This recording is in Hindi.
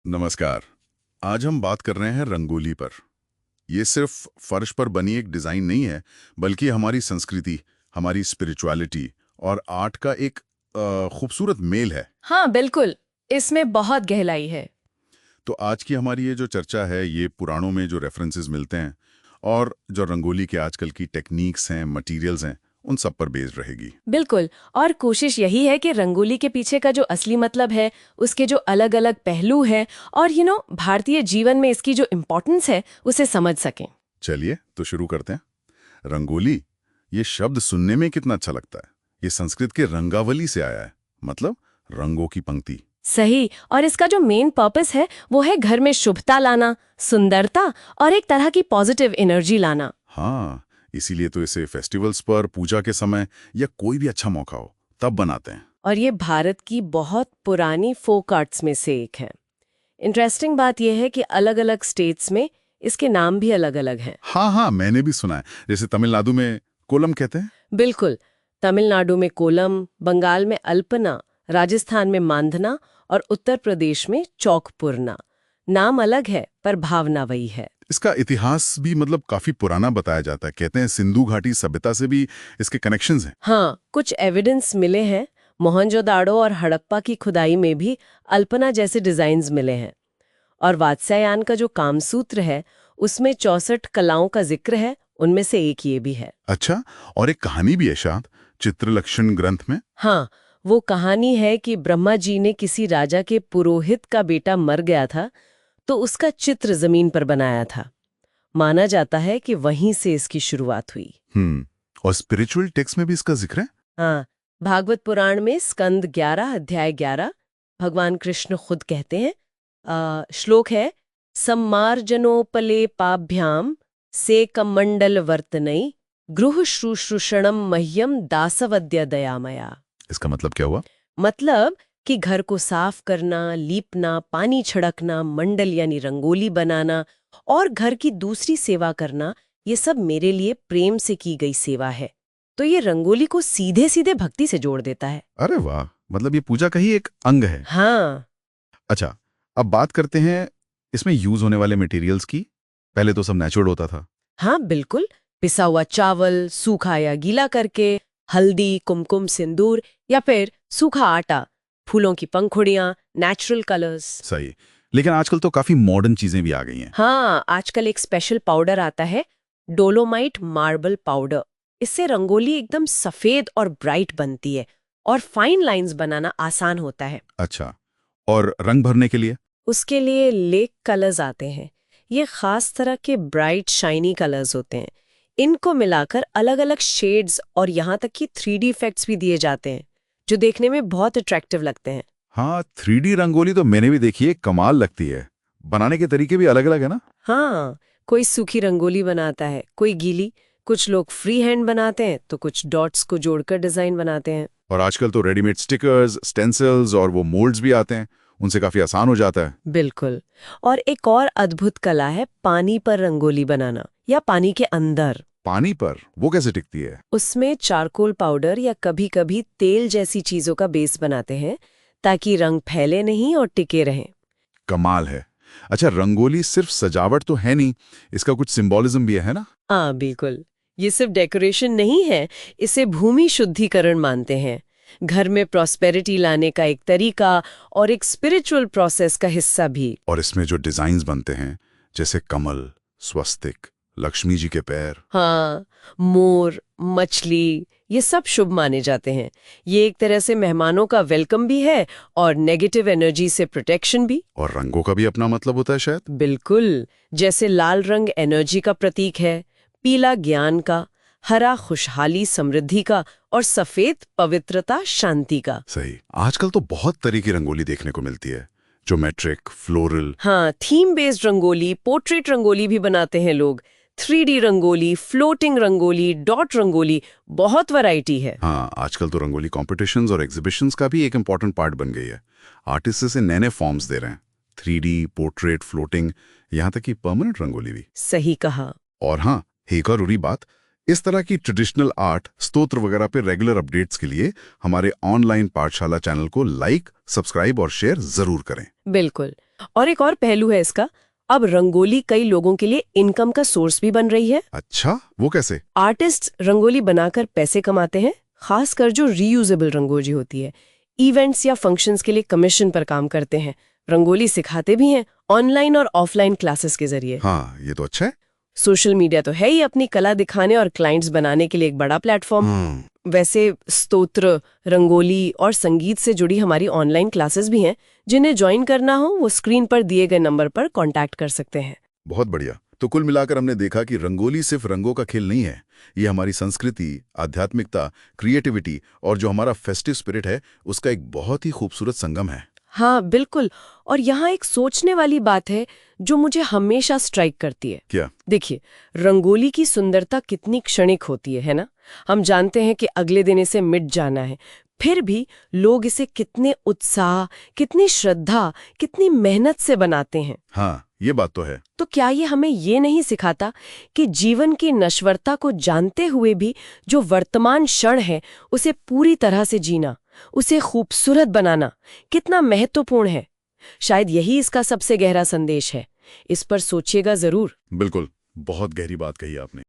नमस्कार। आज हम बात कर रहे हैं रंगोली पर। ये सिर्फ फर्श पर बनी एक डिज़ाइन नहीं है, बल्कि हमारी संस्कृति, हमारी स्पिरिचुअलिटी और आर्ट का एक खूबसूरत मेल है। हाँ बिल्कुल, इसमें बहुत गहराई है। तो आज की हमारी ये जो चर्चा है, ये पुराणों में जो रेफरेंसेस मिलते हैं और जो रंगोली के आजकल की टेक्निक्स हैं, मटेरियल्स हैं, उन सब पर बेस्ड रहेगी। बिल्कुल, और कोशिश यही है कि रंगोली के पीछे का जो असली मतलब है, उसके जो अलग अलग पहलू हैं और भारतीय जीवन में इसकी जो इम्पोर्टेंस है उसे समझ सकें। चलिए तो शुरू करते हैं। रंगोली, ये शब्द सुनने में कितना अच्छा लगता है। ये संस्कृत के रंगावली से आया है, मतलब रंगों की पंक्ति। सही, और इसका जो मेन पर्पस है वो है घर में शुभता लाना, सुंदरता और एक तरह की पॉजिटिव एनर्जी लाना। हाँ, इसीलिए तो इसे फेस्टिवल्स पर, पूजा के समय या कोई भी अच्छा मौका हो तब बनाते हैं। और ये भारत की बहुत पुरानी फोक आर्ट्स में से एक है। इंटरेस्टिंग बात यह है कि अलग अलग स्टेट्स में इसके नाम भी अलग अलग हैं। हाँ हाँ, मैंने भी सुना है। जैसे तमिलनाडु में कोलम कहते हैं। बिल्कुल, तमिलनाडु में कोलम, बंगाल में अल्पना, राजस्थान में मांधना और उत्तर प्रदेश में चौकपुरना। नाम अलग है पर भावना वही है। इसका इतिहास भी मतलब काफी पुराना बताया जाता है। कहते हैं सिंधु घाटी सभ्यता से भी इसके कनेक्शंस हैं। हाँ, कुछ एविडेंस मिले हैं। मोहनजोदाड़ो और हड़प्पा की खुदाई में भी अल्पना जैसे डिजाइन्स मिले हैं। और वात्स्यायन का जो कामसूत्र है उसमें 64 कलाओं का जिक्र है, उनमें से एक ये भी है। अच्छा, और एक कहानी भी है शायद चित्रलक्षण ग्रंथ में। हाँ, वो कहानी है कि ब्रह्मा जी ने किसी राजा के पुरोहित का बेटा मर गया था, तो उसका चित्र जमीन पर बनाया था। माना जाता है कि वहीं से इसकी शुरुआत हुई। और स्पिरिचुअल टेक्स्ट में भी इसका जिक्र है। हाँ, भागवत पुराण में स्कंद 11 अध्याय 11 भगवान कृष्ण खुद कहते हैं, श्लोक है, सम्मार्जनोपलेपाभ्याम से कमंडल वर्तनई गृह शुश्रूषणम मह्यम दासवद्य दयामया। इसका मतलब क्या हुआ? मतलब कि घर को साफ करना, लीपना, पानी छिड़कना, मंडल यानी रंगोली बनाना और घर की दूसरी सेवा करना, ये सब मेरे लिए प्रेम से की गई सेवा है। तो ये रंगोली को सीधे सीधे भक्ति से जोड़ देता है। अरे वाह, मतलब ये पूजा का ही एक अंग है। हाँ। अच्छा, अब बात करते हैं इसमें यूज होने वाले मटेरियल्स की। पहले तो सब नेचुरल होता था। हाँ बिल्कुल, पिसा हुआ चावल सूखा या गीला करके, हल्दी, कुमकुम, सिंदूर या फिर सूखा आटा, फूलों की पंखुड़ियाँ, नेचुरल कलर्स। सही, लेकिन आजकल तो काफी मॉडर्न चीजें भी आ गई हैं। हाँ, आजकल एक स्पेशल पाउडर आता है, डोलोमाइट मार्बल पाउडर। इससे रंगोली एकदम सफेद और ब्राइट बनती है और फाइन लाइंस बनाना आसान होता है। अच्छा, और रंग भरने के लिए? उसके लिए लेक कलर्स आते हैं। ये खास तरह के ब्राइट शाइनी कलर्स होते हैं। इनको मिलाकर अलग अलग शेड्स और यहाँ तक कि 3D इफेक्ट्स भी दिए जाते हैं, जो देखने में बहुत अट्रैक्टिव लगते हैं। हाँ, 3D रंगोली तो मैंने भी देखी है, कमाल लगती है। बनाने के तरीके भी अलग अलग है ना? हाँ, कोई सूखी रंगोली बनाता है, कोई गीली। कुछ लोग फ्री हैंड बनाते हैं तो कुछ डॉट्स को जोड़कर डिजाइन बनाते हैं। और आजकल तो रेडीमेड स्टिकर्स, स्टेंसिल्स और वो मोल्ड्स भी आते हैं, उनसे काफी आसान हो जाता है। बिल्कुल। और एक और अद्भुत कला है पानी पर रंगोली बनाना या पानी के अंदर। पानी पर वो कैसे टिकती है? उसमें चारकोल पाउडर या कभी-कभी तेल जैसी चीजों का बेस बनाते हैं ताकि रंग फैले नहीं और टिके रहें। कमाल है। अच्छा, रंगोली सिर्फ सजावट तो है नहीं, इसका कुछ सिंबॉलिज्म भी है ना? हाँ बिल्कुल, ये सिर्फ डेकोरेशन नहीं है, इसे भूमि शुद्धिकरण मानते हैं। घर में प्रॉस्पेरिटी लाने का एक तरीका और एक स्पिरिचुअल प्रोसेस का हिस्सा भी। और इसमें जो डिजाइन्स बनते हैं, जैसे कमल, स्वस्तिक, लक्ष्मी जी के पैर। हाँ, मोर, मछली, ये सब शुभ माने जाते हैं। ये एक तरह से मेहमानों का वेलकम भी है और नेगेटिव एनर्जी से प्रोटेक्शन भी। और रंगों का भी अपना मतलब होता है शायद। बिल्कुल, जैसे लाल रंग एनर्जी का प्रतीक है, पीला ज्ञान का, हरा खुशहाली समृद्धि का और सफेद पवित्रता शांति का। सही, आजकल तो बहुत तरह की रंगोली देखने को मिलती है, ज्योमेट्रिक, फ्लोरल। हाँ, theme based rangoli, portrait rangoli भी बनाते हैं लोग। 3D rangoli, floating rangoli, dot rangoli, बहुत वैरायटी है। हाँ, आजकल तो रंगोली कॉम्पिटिशन्स और एग्जीबिशंस का भी एक इम्पॉर्टेंट पार्ट बन गई है। आर्टिस्ट इसे नए नए फॉर्म्स दे रहे हैं, 3D, पोर्ट्रेट, फ्लोटिंग, यहाँ तक कि परमानेंट रंगोली भी। सही कहा। और हाँ, एक और बुरी बात, इस तरह की ट्रेडिशनल आर्ट, स्तोत्र वगैरह पे रेगुलर अपडेट्स के लिए हमारे ऑनलाइन पाठशाला चैनल को लाइक, सब्सक्राइब और शेयर जरूर करें। बिल्कुल, और एक और पहलू है इसका, अब रंगोली कई लोगों के लिए इनकम का सोर्स भी बन रही है। अच्छा, वो कैसे? आर्टिस्ट रंगोली बनाकर पैसे कमाते हैं, खासकर जो रीयूजेबल रंगोली होती है। इवेंट्स या फंक्शंस के लिए कमीशन पर काम करते हैं, रंगोली सिखाते भी हैं ऑनलाइन और ऑफलाइन क्लासेस के जरिए। हाँ, ये तो अच्छा है। सोशल मीडिया तो है ही अपनी कला दिखाने और क्लाइंट्स बनाने के लिए एक बड़ा प्लेटफॉर्म। वैसे स्तोत्र, रंगोली और संगीत से जुड़ी हमारी ऑनलाइन क्लासेस भी हैं, जिन्हें ज्वाइन करना हो वो स्क्रीन पर दिए गए नंबर पर कांटेक्ट कर सकते हैं। बहुत बढ़िया। तो कुल मिलाकर हमने देखा कि रंगोली सिर्फ रंगों का खेल नहीं है, ये हमारी संस्कृति, आध्यात्मिकता, क्रिएटिविटी और जो हमारा फेस्टिव स्पिरिट है, उसका एक बहुत ही खूबसूरत संगम है। हाँ बिल्कुल। और यहाँ एक सोचने वाली बात है जो मुझे हमेशा स्ट्राइक करती है। क्या? देखिए, रंगोली की सुंदरता कितनी क्षणिक होती है ना? हम जानते हैं कि अगले दिन इसे मिट जाना है, फिर भी लोग इसे कितने उत्साह, कितनी श्रद्धा, कितनी मेहनत से बनाते हैं। हाँ, ये बात तो है। तो क्या ये हमें ये नहीं सिखाता कि जीवन की नश्वरता को जानते हुए भी जो वर्तमान क्षण है उसे पूरी तरह से जीना, उसे खूबसूरत बनाना कितना महत्वपूर्ण है? शायद यही इसका सबसे गहरा संदेश है। इस पर सोचिएगा जरूर। बिल्कुल, बहुत गहरी बात कही आपने।